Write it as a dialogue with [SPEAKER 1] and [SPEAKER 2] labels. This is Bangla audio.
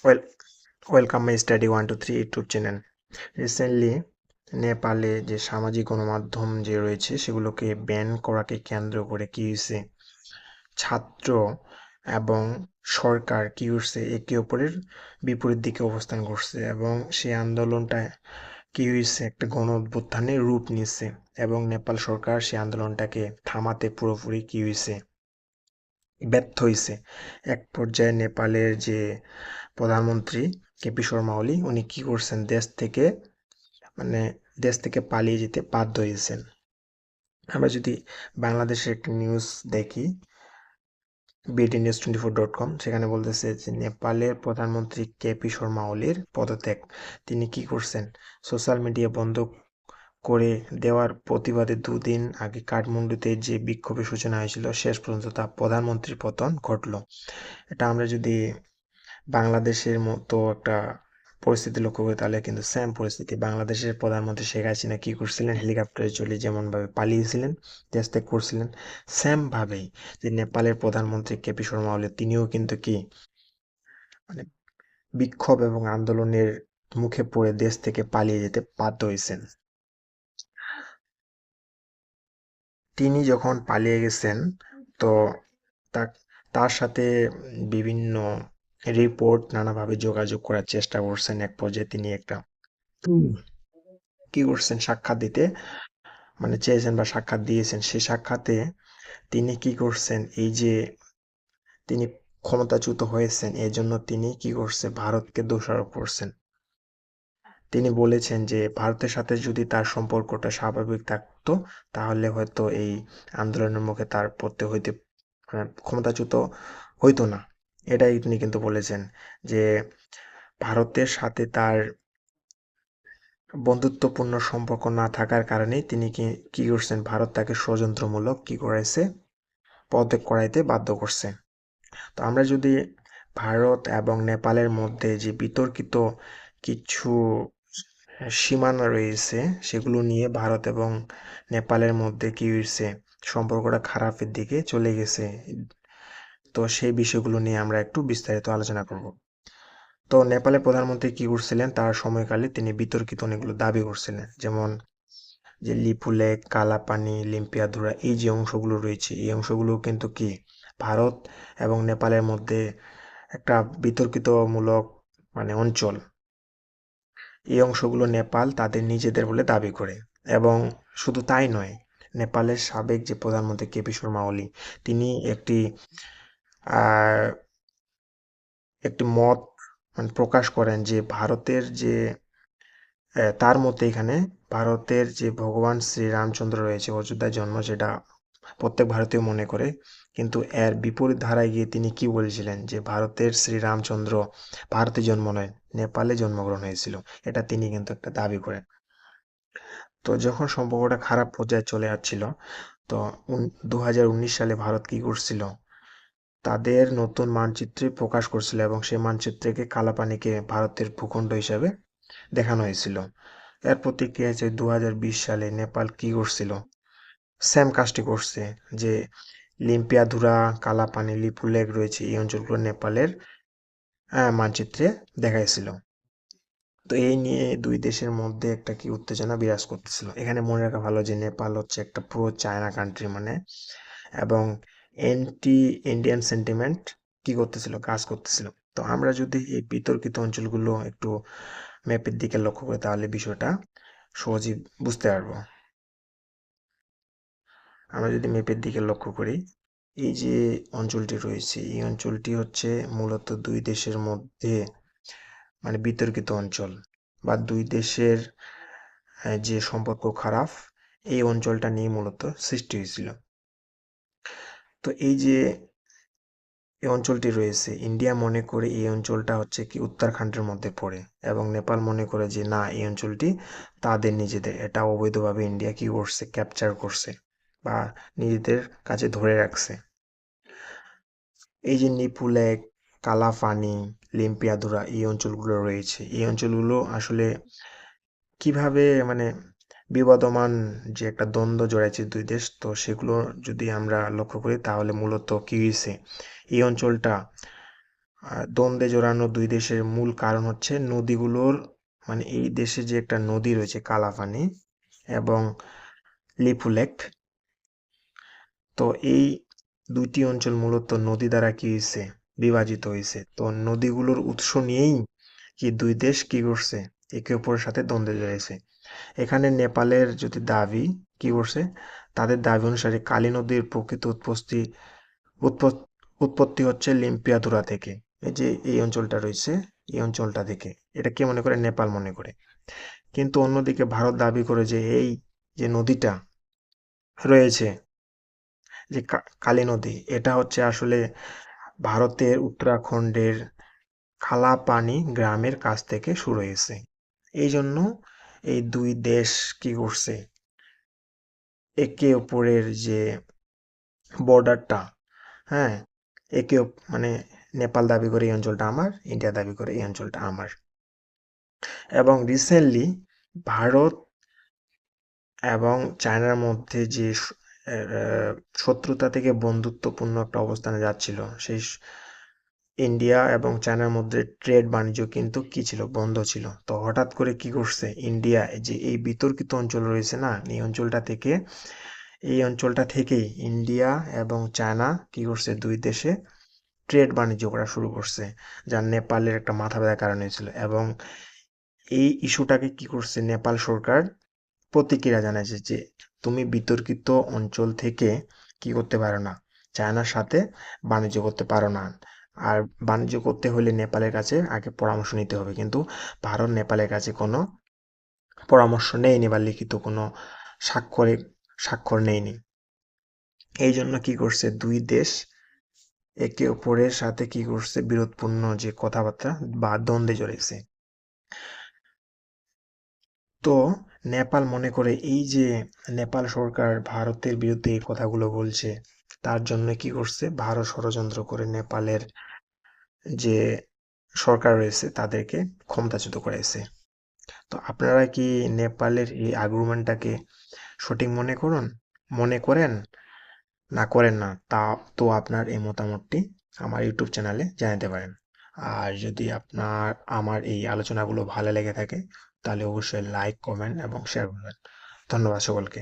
[SPEAKER 1] Well welcome my study 123 YouTube channel. Recently নেপালে যে সামাজিক গণমাধ্যম যে রয়েছে সেগুলোকে ব্যান করাকে কেন্দ্র করে কি হয়েছে, ছাত্র এবং সরকার কি করছে, একে অপরের বিপরীত দিকে অবস্থান করছে এবং সেই আন্দোলনটা কি হয়েছে, একটা গণ অভ্যুত্থানের রূপ নিচ্ছে এবং নেপাল সরকার সেই আন্দোলনটাকে থামাতে পুরোপুরি কি হয়েছে, ব্যর্থ হয়েছে। এক পর্যায়ে নেপালের যে প্রধানমন্ত্রী কেপি শর্মা ওলি উনি কি করছেন, মানে দেশ থেকে পালিয়ে যেতে বাধ্য হয়েছেন। আমরা যদি বাংলাদেশের একটা নিউজ দেখি, বিডি নিউজ 24.com, সেখানে বলতেছে যে নেপালের প্রধানমন্ত্রী কেপি শর্মা ওলির পদত্যাগ। তিনি কি করছেন, সোশ্যাল মিডিয়া বন্ধ করে দেওয়ার প্রতিবাদে দুদিন আগে কাঠমান্ডুতে যে বিক্ষোভের সূচনা হয়েছিল, শেষ পর্যন্ত তা প্রধানমন্ত্রীর পতন ঘটল। এটা আমরা যদি বাংলাদেশের মতো একটা পরিস্থিতি লক্ষ্য করি তাহলে কিন্তু সেম পরিস্থিতি। বাংলাদেশের প্রধানমন্ত্রী শেখ হাসিনা কি করছিলেন, হেলিকপ্টারে চলে যেমনভাবে পালিয়েছিলেন, দেশ ত্যাগ করছিলেন, সেম ভাবেই যে নেপালের প্রধানমন্ত্রী কেপি শর্মা ওলি তিনিও কিন্তু কি, মানে বিক্ষোভ এবং আন্দোলনের মুখে পড়ে দেশ থেকে পালিয়ে যেতে বাধ্য হয়েছেন। তিনি যখন পালিয়ে গেছেন, তো তা- তার সাথে বিভিন্ন রিপোর্ট নানাভাবে যোগাযোগ করার চেষ্টা করছেন। এক পর্যায়ে তিনি একটা কি করছেন, সাক্ষাৎ দিতে মানে চেয়েছেন বা সাক্ষাৎ দিয়েছেন। সেই সাক্ষাতে তিনি কি করছেন, এই যে তিনি ক্ষমতাচ্যুত হয়েছেন এর জন্য তিনি কি করছে, ভারতকে দোষারোপ করছেন। তিনি বলেছেন যে ভারতের সাথে যদি তার সম্পর্কটা স্বাভাবিক থাকতো তাহলে হয়তো এই আন্দোলনের মুখে তার পড়তে হইতে, ক্ষমতাচ্যুত হইতো না। এটাই তিনি কিন্তু বলেছেন যে ভারতের সাথে তার বন্ধুত্বপূর্ণ সম্পর্ক না থাকার কারণেই তিনি কি কি করছেন, ভারত তাকে ষড়যন্ত্রমূলক কি করাইছে, পদত্যাগ করাইতে বাধ্য করছে। তো আমরা যদি ভারত এবং নেপালের মধ্যে যে বিতর্কিত কিছু সীমানা রয়েছে সেগুলো নিয়ে ভারত এবং নেপালের মধ্যে কি হয়েছে, সম্পর্কটা খারাপের দিকে চলে গেছে। তো সেই বিষয়গুলো নিয়ে আমরা একটু বিস্তারিত আলোচনা করব। তো নেপালের প্রধানমন্ত্রী কি করছিলেন, তার সময়কালে তিনি বিতর্কিত অনেকগুলো দাবি করছিলেন, যেমন যে লিপুলেক, কালাপানি, লিম্পিয়াধুরা, এই যে অংশগুলো রয়েছে এই অংশগুলো কিন্তু কি ভারত এবং নেপালের মধ্যে একটা বিতর্কিতমূলক অঞ্চল। এই অংশগুলো নেপাল তাদের নিজেদের বলে দাবি করে। এবং শুধু তাই নয়, নেপালের সাবেক যে প্রধানমন্ত্রী কেপি শর্মা ওলি তিনি আহ, একটি মত প্রকাশ করেন যে ভারতের যে তার মতে এখানে ভারতের যে ভগবান শ্রীরামচন্দ্র রয়েছে অযোধ্যায় জন্ম, যেটা প্রত্যেক ভারতীয় মনে করে, কিন্তু এর বিপরীত ধারায় গিয়ে তিনি কি বলেছিলেন যে ভারতের শ্রীরামচন্দ্র ভারতে জন্ম নয়, নেপালে জন্মগ্রহণ হয়েছিল। এটা তিনি কিন্তু একটা দাবি করেন। তো যখন সম্পর্কটা খারাপ পর্যায়ে চলে যাচ্ছিল, তো 2019 সালে ভারত কি করছিল, তাদের নতুন মানচিত্রে প্রকাশ করছিল এবং সেই মানচিত্রকে কালাপানিকে ভারতের ভূখণ্ড হিসাবে দেখানো হয়েছিল। এর প্রতিক্রিয়া হিসেবে 2020 সালে নেপাল কি করছিল, সেম কাজটি করছে, যে লিম্পিয়াধুরা, কালাপানি, লিপুলেক রয়েছে এই অঞ্চলগুলো নেপালের মানচিত্রে দেখাইছিল। তো এই নিয়ে দুই দেশের মধ্যে একটা কি উত্তেজনা বিরাজ করতেছিল। এখানে মনে রাখা ভালো যে নেপাল হচ্ছে একটা প্রো চায়না কান্ট্রি, এবং অ্যান্টি ইন্ডিয়ান সেন্টিমেন্ট কি করতেছিল, কাজ করতেছিল। তো আমরা যদি এই বিতর্কিত অঞ্চলগুলো একটু ম্যাপের দিকে লক্ষ্য করি তাহলে বিষয়টা সহজেই বুঝতে পারবো। আমরা যদি ম্যাপের দিকে লক্ষ্য করি, এই যে অঞ্চলটি রয়েছে এই অঞ্চলটি হচ্ছে মূলত দুই দেশের মধ্যে বিতর্কিত অঞ্চল, বা দুই দেশের যে সম্পর্ক খারাপ, এই অঞ্চলটা নিয়ে মূলত সৃষ্টি হয়েছিল। তো এই যে এই অঞ্চলটি রয়েছে, ইন্ডিয়া মনে করে এই অঞ্চলটা হচ্ছে কি উত্তরাখণ্ডের মধ্যে পড়ে, এবং নেপাল মনে করে যে না, এই অঞ্চলটি তাদের নিজেদের, এটা অবৈধভাবে ইন্ডিয়া কি করছে, ক্যাপচার করছে বা নিজেদের কাছে ধরে রাখছে। এই যে নিপুলেক, কালাফানি, লিম্পিয়াধুরা এই অঞ্চলগুলো রয়েছে, এই অঞ্চলগুলো আসলে কিভাবে বিবদমান যে একটা দ্বন্দ্ব জড়াইছে দুই দেশ, তো সেগুলো যদি আমরা লক্ষ্য করি তাহলে মূলত কি হয়েছে, এই অঞ্চলটা দ্বন্দ্বে জড়ানো দুই দেশের মূল কারণ হচ্ছে নদীগুলোর, মানে এই দেশে যে একটা নদী রয়েছে কালাপানি এবং লিপু লেক। তো এই দুইটি অঞ্চল মূলত নদী দ্বারা কি হয়েছে, বিভাজিত হয়েছে। তো নদীগুলোর উৎস নিয়েই কি দুই দেশ কি করছে, একে অপরের সাথে দ্বন্দ্বে জড়িয়েছে। এখানে নেপালের যদি দাবি কি করছে, তাদের দাবি অনুসারে কালী নদীর প্রকৃত উৎপত্তি উৎপত্তি হচ্ছে লিম্পিয়াধুরা থেকে। এই যে এই অঞ্চলটা রয়েছে, এই অঞ্চলটা থেকে। এটা কে মনে করে, নেপাল মনে করে। কিন্তু অন্যদিকে ভারত দাবি করে যে এই যে নদীটা রয়েছে, যে কালী নদী, এটা হচ্ছে আসলে ভারতের উত্তরাখণ্ডের খালাপানি গ্রামের কাছ থেকে শুরু হয়েছে। এই জন্য এই দুই দেশ কি করছে, একে অপরের যে বর্ডারটা, হ্যাঁ, মানে নেপাল দাবি করে এই অঞ্চলটা আমার, ইন্ডিয়া দাবি করে এই অঞ্চলটা আমার। এবং রিসেন্টলি ভারত এবং চায়নার মধ্যে যে শত্রুতা থেকে বন্ধুত্বপূর্ণ একটা অবস্থানে যাচ্ছিল, সেই ইন্ডিয়া এবং চায়নার মধ্যে ট্রেড বাণিজ্য কিন্তু কি ছিল, বন্ধ ছিল। তো হঠাৎ করে কি করছে ইন্ডিয়া, যে এই বিতর্কিত অঞ্চল রয়েছে না, এই অঞ্চলটা থেকেই ইন্ডিয়া এবং চায়না কি করছে, দুই দেশে ট্রেড বাণিজ্য করা শুরু করছে, যা নেপালের একটা মাথা ব্যথার কারণ হয়েছিল। এবং এই ইস্যুটাকে কি করছে, নেপাল সরকার প্রতিক্রিয়া জানাইছে যে তুমি বিতর্কিত অঞ্চল থেকে কি করতে পারো না, চায়নার সাথে বাণিজ্য করতে পারো না। আর বাণিজ্য করতে হলে নেপালের কাছে আগে পরামর্শ নিতে হবে। কিন্তু ভারত নেপালের কাছে কোনো পরামর্শ নেয়নি বা লিখিত কোনো স্বাক্ষরে স্বাক্ষর নেয়নি। এই জন্য কি করছে, দুই দেশ একে অপরের সাথে কি করছে, বিরোধপূর্ণ যে কথাবার্তা বা দ্বন্দ্বে জড়িয়েছে। তো নেপাল মনে করে এই যে নেপাল সরকার ভারতের বিরুদ্ধে এই কথাগুলো বলছে, তার জন্য কি করছে, ভারত ষড়যন্ত্র করে নেপালের যে সরকার রয়েছে তাদেরকে ক্ষমতাচ্যুত করাইছে। তো আপনারা কি নেপালের এই আর্গুমেন্টটাকে সঠিক মনে করেন না করেন না, তা তো আপনার এই মতামতটি আমার ইউটিউব চ্যানেলে জানাতে পারেন। আর যদি আপনার আমার এই আলোচনাগুলো ভালো লেগে থাকে, তাহলে অবশ্যই লাইক, কমেন্ট এবং শেয়ার করবেন। ধন্যবাদ সকলকে।